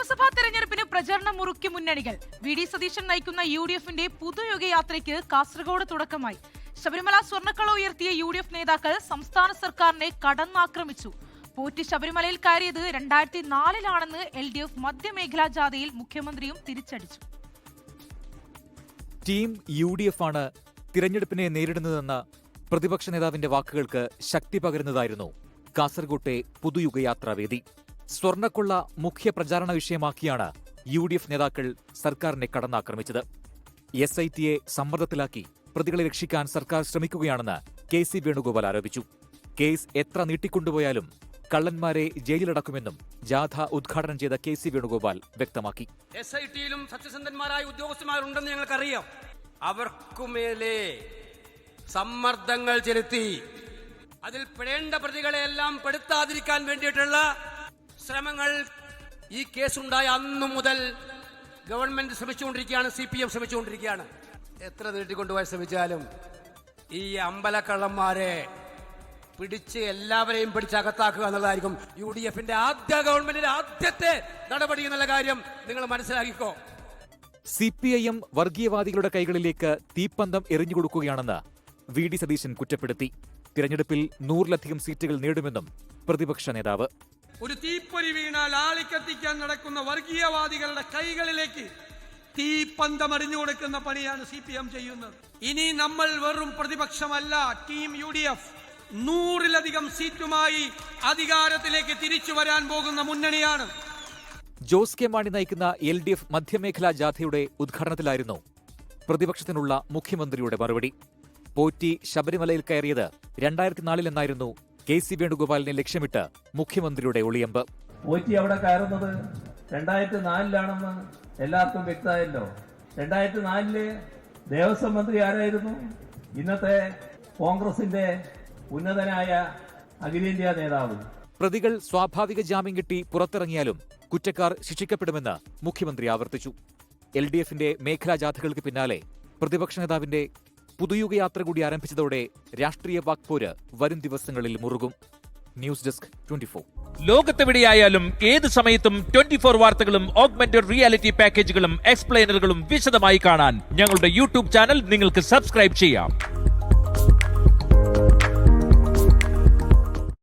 നിയമസഭാ തെരഞ്ഞെടുപ്പിന് പ്രചരണം മുറുക്കി മുന്നണികൾ. വി ഡി സതീശൻ നയിക്കുന്ന UDFന്റെ പുതുയുഗയാത്രയ്ക്ക് കാസർഗോഡ് തുടക്കമായി. ശബരിമല സ്വർണ്ണക്കള ഉയർത്തിയ UDF നേതാക്കൾ സംസ്ഥാന സർക്കാരിനെ കടന്നാക്രമിച്ചു. പോറ്റി ശബരിമലയിൽ കയറിയത് 2004-ലാണെന്ന് LDF മധ്യമേഖലാ ജാഥയിൽ മുഖ്യമന്ത്രിയും തിരിച്ചടിച്ചു. ടീം UDF ആണ് തിരഞ്ഞെടുപ്പിനെ നേരിടുന്നതെന്ന പ്രതിപക്ഷ നേതാവിന്റെ വാക്കുകൾക്ക് ശക്തി പകരുന്നതായിരുന്നു കാസർകോട്ടെ പുതുയുഗയാത്രാവേദി. സ്വർണ്ണക്കൊള്ള മുഖ്യ പ്രചാരണ വിഷയമാക്കിയാണ് UDF നേതാക്കൾ സർക്കാരിനെ കടന്നാക്രമിച്ചത്. SITയെ സമ്മർദ്ദത്തിലാക്കി പ്രതികളെ രക്ഷിക്കാൻ സർക്കാർ ശ്രമിക്കുകയാണെന്ന് KC വേണുഗോപാൽ ആരോപിച്ചു. കേസ് എത്ര നീട്ടിക്കൊണ്ടുപോയാലും കള്ളന്മാരെ ജയിലിലടക്കുമെന്നും ജാഥ ഉദ്ഘാടനം ചെയ്ത KC വേണുഗോപാൽ വ്യക്തമാക്കി. SITയിലും സത്യസന്ധന്മാരായ ഉദ്യോഗസ്ഥന്മാരുണ്ടെന്ന് ഞങ്ങൾക്കറിയാം. അവർക്കുമേലെ സമ്മർദ്ദങ്ങൾ ചെലുത്തി അതിൽ പെടേണ്ട പ്രതികളെയെല്ലാം പെടുത്താതിരിക്കാൻ വേണ്ടിയിട്ടുള്ള ശ്രമങ്ങൾ ഈ കേസുണ്ടായ അന്നു മുതൽ ഗവൺമെന്റ് ശ്രമിച്ചുകൊണ്ടിരിക്കുകയാണ്, CPM ശ്രമിച്ചുകൊണ്ടിരിക്കുകയാണ്. എത്ര നീട്ടിക്കൊണ്ടുപോയി ശ്രമിച്ചാലും ഈ അമ്പലക്കള്ളന്മാരെ പിടിച്ച് എല്ലാവരെയും പിടിച്ചകത്താക്കുക എന്നുള്ളതായിരിക്കും UDFന്റെ ഗവൺമെന്റിന്റെ ആദ്യത്തെ നടപടി എന്നുള്ള കാര്യം നിങ്ങൾ മനസ്സിലാക്കിക്കോ. CPIM വർഗീയവാദികളുടെ കൈകളിലേക്ക് തീപ്പന്തം എറിഞ്ഞുകൊടുക്കുകയാണെന്ന് VD സതീശൻ കുറ്റപ്പെടുത്തി. തിരഞ്ഞെടുപ്പിൽ 100-ലധികം സീറ്റുകൾ നേടുമെന്നും പ്രതിപക്ഷ നേതാവ്. ഒരു തീപ്പൊരി വീണാൽ ആളിക്കത്തിക്കാൻ നടക്കുന്ന വർഗീയവാദികളുടെ കൈകളിലേക്ക് തീപ്പന്തം എറിഞ്ഞു കൊടുക്കുന്ന പണിയാണ് CPM ചെയ്യുന്നത്. ഇനി നമ്മൾ വെറും പ്രതിപക്ഷമല്ല, ടീം UDF 100-ലധികം സീറ്റുമായി അധികാരത്തിലേക്ക് തിരിച്ചു വരാൻ പോകുന്ന മുന്നണിയാണ്. ജോസ് കെ മാണി നയിക്കുന്ന LDF മധ്യമേഖലാ ജാഥയുടെ ഉദ്ഘാടനത്തിലായിരുന്നു പ്രതിപക്ഷത്തിനുള്ള മുഖ്യമന്ത്രിയുടെ മറുപടി. പോറ്റി ശബരിമലയിൽ കയറിയത് 2004-ലെന്നായിരുന്നു KC വേണുഗോപാലിനെ ലക്ഷ്യമിട്ട് മുഖ്യമന്ത്രിയുടെ ഒളിയമ്പ്. പോറ്റി അവിടെ കയറുന്നത് 2004-ലാണെന്ന് എല്ലാവർക്കും വ്യക്തമായല്ലോ. 2004-ല് ദേവസ്വം മന്ത്രി ആരായിരുന്നു? ഇന്നത്തെ കോൺഗ്രസിന്റെ ഉന്നതനായ അഖിലേന്ത്യാ നേതാവ്. പ്രതികൾ സ്വാഭാവിക ജാമ്യം കിട്ടി പുറത്തിറങ്ങിയാലും കുറ്റക്കാർ ശിക്ഷിക്കപ്പെടുമെന്ന് മുഖ്യമന്ത്രി ആവർത്തിച്ചു. LDFന്റെ മേഖലാ ജാഥകൾക്ക് പിന്നാലെ പ്രതിപക്ഷ നേതാവിന്റെ പുതുയുഗയാത്ര കൂടി ആരംഭിച്ചതോടെ രാഷ്ട്രീയ വാക്പോര് വരും ദിവസങ്ങളിൽ മുറുകും. News desk 24. ലോകത്തെവിടെയായാലും ഏത് സമയത്തും 24 വാർത്തകളും ഓഗ്മെന്റഡ് റിയാലിറ്റി പാക്കേജുകളും എക്സ്പ്ലെയിനറുകളും വിശദമായി കാണാൻ ഞങ്ങളുടെ YouTube ചാനൽ നിങ്ങൾക്ക് സബ്സ്ക്രൈബ് ചെയ്യാം.